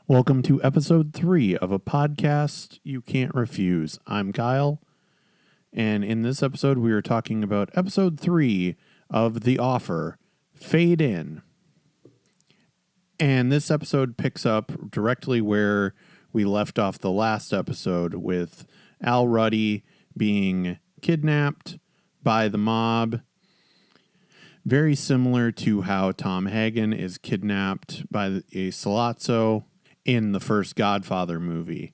Welcome to episode 3 of a podcast you can't refuse. I'm Kyle, and in this episode we are talking about episode 3 of The Offer, Fade In. And this episode picks up directly where we left off the last episode, with Al Ruddy being kidnapped by the mob. Very similar to how Tom Hagen is kidnapped by a Salazzo in the first Godfather movie.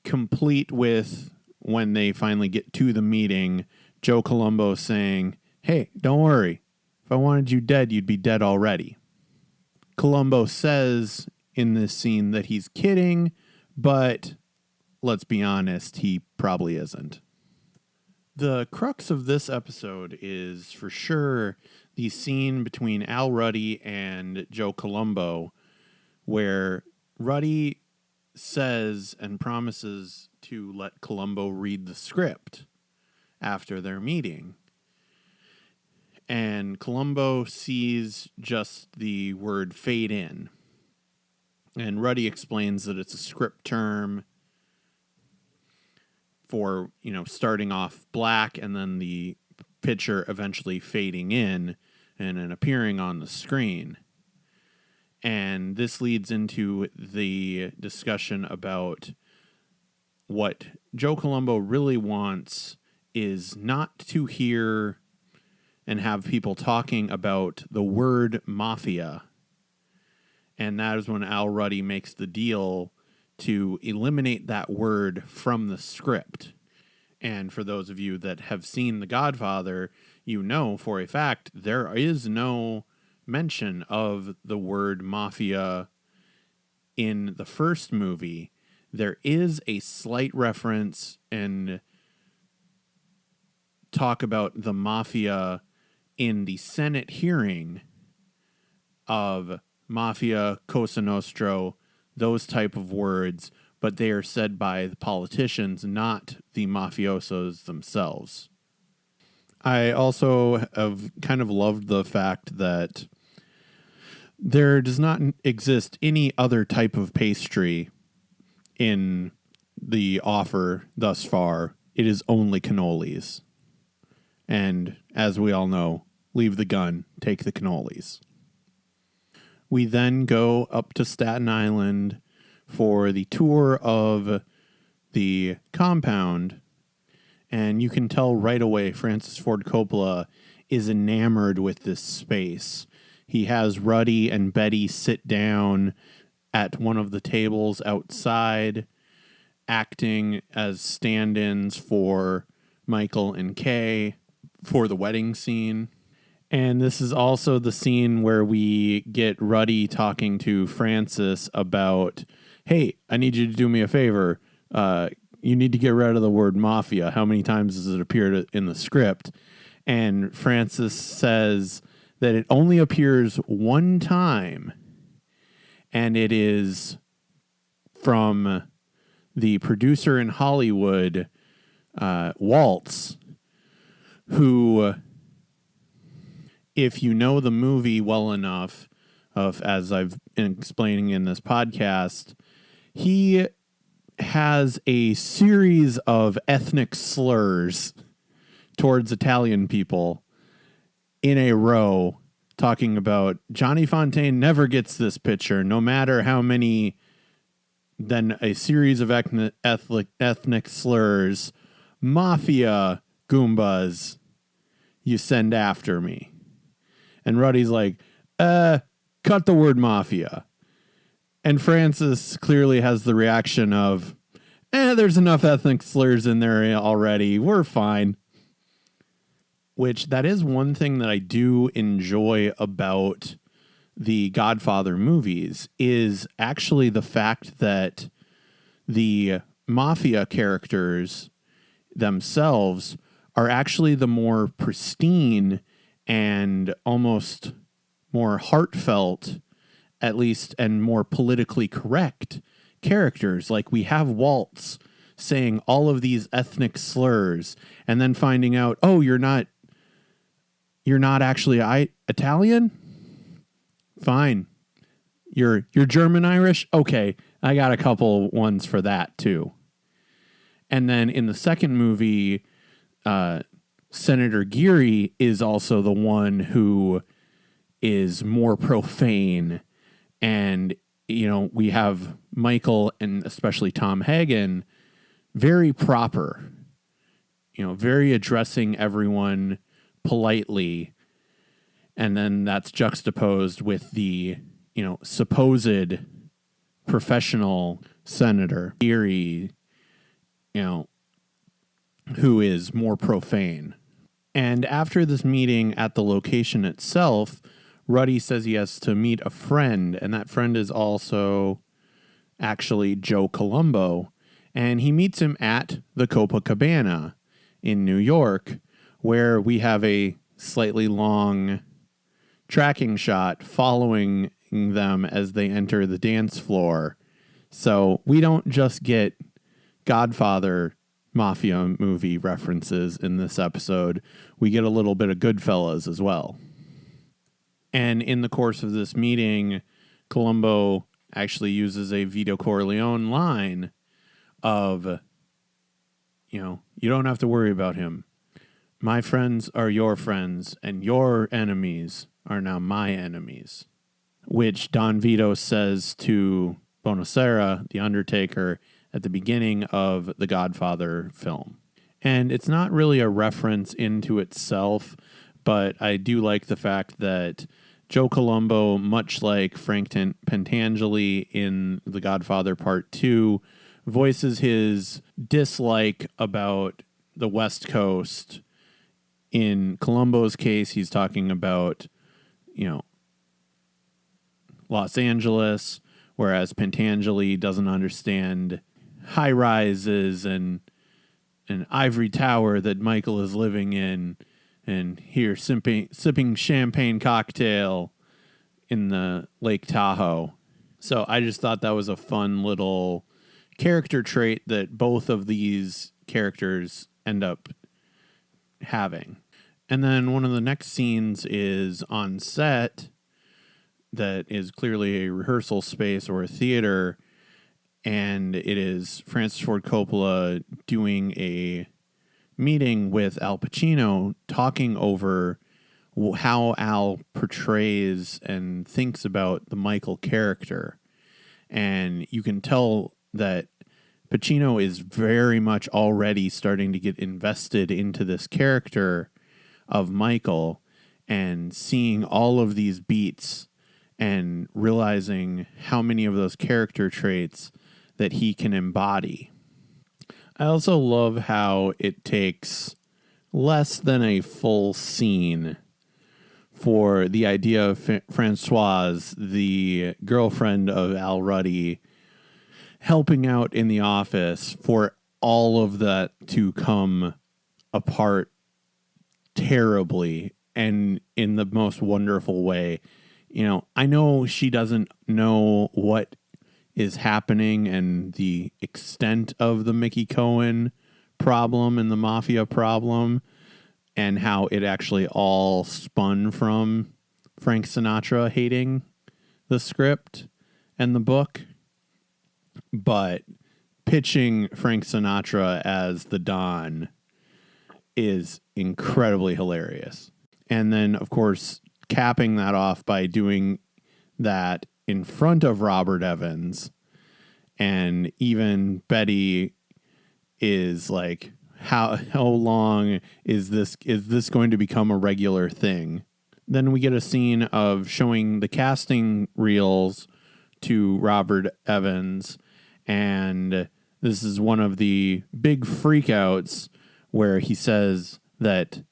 Complete with, when they finally get to the meeting, Joe Colombo saying, "Hey, don't worry. If I wanted you dead, you'd be dead already." Colombo says in this scene that he's kidding, but let's be honest, he probably isn't. The crux of this episode is for sure the scene between Al Ruddy and Joe Colombo, where Ruddy says and promises to let Colombo read the script after their meeting. And Colombo sees just the word fade in. And Ruddy explains that it's a script term for, starting off black and then the picture eventually fading in and then appearing on the screen. And this leads into the discussion about what Joe Colombo really wants is not to hear and have people talking about the word mafia. And that is when Al Ruddy makes the deal to eliminate that word from the script. And for those of you that have seen The Godfather, you know for a fact there is no mention of the word mafia in the first movie. There is a slight reference and talk about the mafia in the Senate hearing of mafia, Cosa Nostra, those type of words, but they are said by the politicians, not the mafiosos themselves. I also have kind of loved the fact that there does not exist any other type of pastry in the offer thus far. It is only cannolis. And as we all know, leave the gun, take the cannolis. We then go up to Staten Island for the tour of the compound. And you can tell right away Francis Ford Coppola is enamored with this space. He has Ruddy and Betty sit down at one of the tables outside, acting as stand-ins for Michael and Kay for the wedding scene. And this is also the scene where we get Ruddy talking to Francis about, "Hey, I need you to do me a favor. You need to get rid of the word mafia. How many times has it appeared in the script?" And Francis says that it only appears one time, and it is from the producer in Hollywood, Waltz, who, if you know the movie well enough, as I've been explaining in this podcast, he has a series of ethnic slurs towards Italian people in a row, talking about Johnny Fontaine never gets this picture, no matter how many, then a series of ethnic slurs, mafia goombas you send after me. And Ruddy's like, cut the word mafia. And Francis clearly has the reaction of, there's enough ethnic slurs in there already. We're fine. Which, that is one thing that I do enjoy about the Godfather movies, is actually the fact that the mafia characters themselves are actually the more pristine and almost more heartfelt, at least, and more politically correct characters. Like, we have Waltz saying all of these ethnic slurs and then finding out, oh, you're not actually Italian? Fine. you're German Irish? Okay, I got a couple ones for that too. And then in the second movie, Senator Geary is also the one who is more profane. And, we have Michael and especially Tom Hagen very proper, very addressing everyone politely. And then that's juxtaposed with the, supposed professional Senator Geary, who is more profane. And after this meeting at the location itself, Ruddy says he has to meet a friend, and that friend is also actually Joe Colombo. And he meets him at the Copacabana in New York, where we have a slightly long tracking shot following them as they enter the dance floor. So we don't just get Godfather mafia movie references in this episode. We get a little bit of Goodfellas as well. And in the course of this meeting, Columbo actually uses a Vito Corleone line of, you don't have to worry about him. My friends are your friends, and your enemies are now my enemies. Which Don Vito says to Bonacera, the Undertaker, at the beginning of the Godfather film. And it's not really a reference into itself, but I do like the fact that Joe Colombo, much like Frank Pentangeli in The Godfather Part 2, voices his dislike about the West Coast. In Colombo's case, he's talking about, Los Angeles, whereas Pentangeli doesn't understand high rises and an ivory tower that Michael is living in, and here sipping champagne cocktail in the Lake Tahoe. So I just thought that was a fun little character trait that both of these characters end up having. And then one of the next scenes is on set that is clearly a rehearsal space or a theater, and it is Francis Ford Coppola doing a meeting with Al Pacino, talking over how Al portrays and thinks about the Michael character. And you can tell that Pacino is very much already starting to get invested into this character of Michael and seeing all of these beats and realizing how many of those character traits that he can embody. I also love how it takes less than a full scene for the idea of Francoise, the girlfriend of Al Ruddy, helping out in the office, for all of that to come apart terribly and in the most wonderful way. I know she doesn't know what is happening and the extent of the Mickey Cohen problem and the mafia problem and how it actually all spun from Frank Sinatra hating the script and the book. But pitching Frank Sinatra as the Don is incredibly hilarious. And then, of course, capping that off by doing that in front of Robert Evans. And even Betty is like, how long is this going to become a regular thing? Then we get a scene of showing the casting reels to Robert Evans. And this is one of the big freakouts where he says that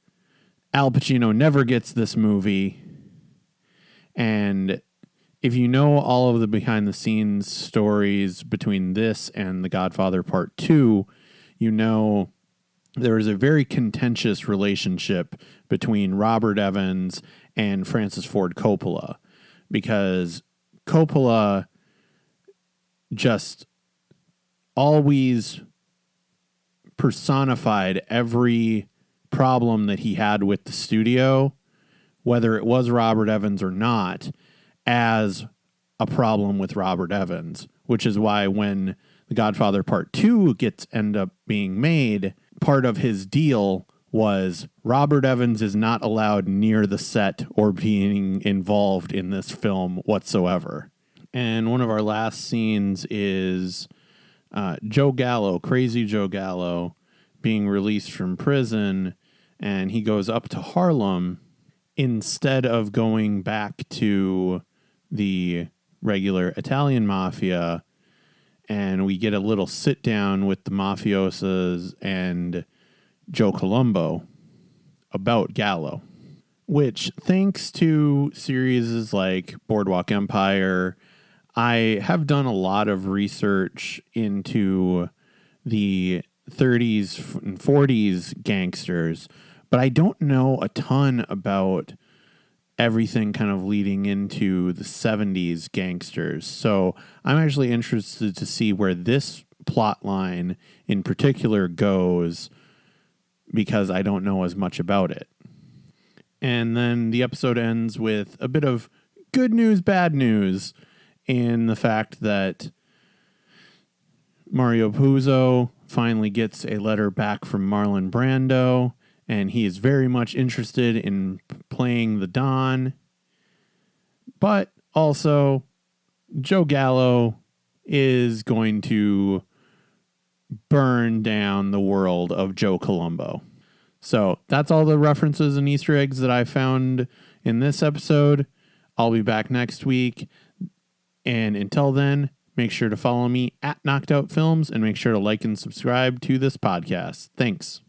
Al Pacino never gets this movie. And if you know all of the behind-the-scenes stories between this and The Godfather Part 2, you know there is a very contentious relationship between Robert Evans and Francis Ford Coppola, because Coppola just always personified every problem that he had with the studio, whether it was Robert Evans or not, as a problem with Robert Evans, which is why when The Godfather Part 2 end up being made, part of his deal was Robert Evans is not allowed near the set or being involved in this film whatsoever. And one of our last scenes is Joe Gallo, crazy Joe Gallo, being released from prison, and he goes up to Harlem instead of going back to the regular Italian mafia, and we get a little sit down with the mafiosos and Joe Colombo about Gallo, which, thanks to series like Boardwalk Empire, I have done a lot of research into the 30s and 40s gangsters, but I don't know a ton about everything kind of leading into the 70s gangsters. So I'm actually interested to see where this plot line in particular goes, because I don't know as much about it. And then the episode ends with a bit of good news, bad news, in the fact that Mario Puzo finally gets a letter back from Marlon Brando, and he is very much interested in playing the Don. But also, Joe Gallo is going to burn down the world of Joe Colombo. So that's all the references and Easter eggs that I found in this episode. I'll be back next week. And until then, make sure to follow me at Knocked Out Films and make sure to like and subscribe to this podcast. Thanks.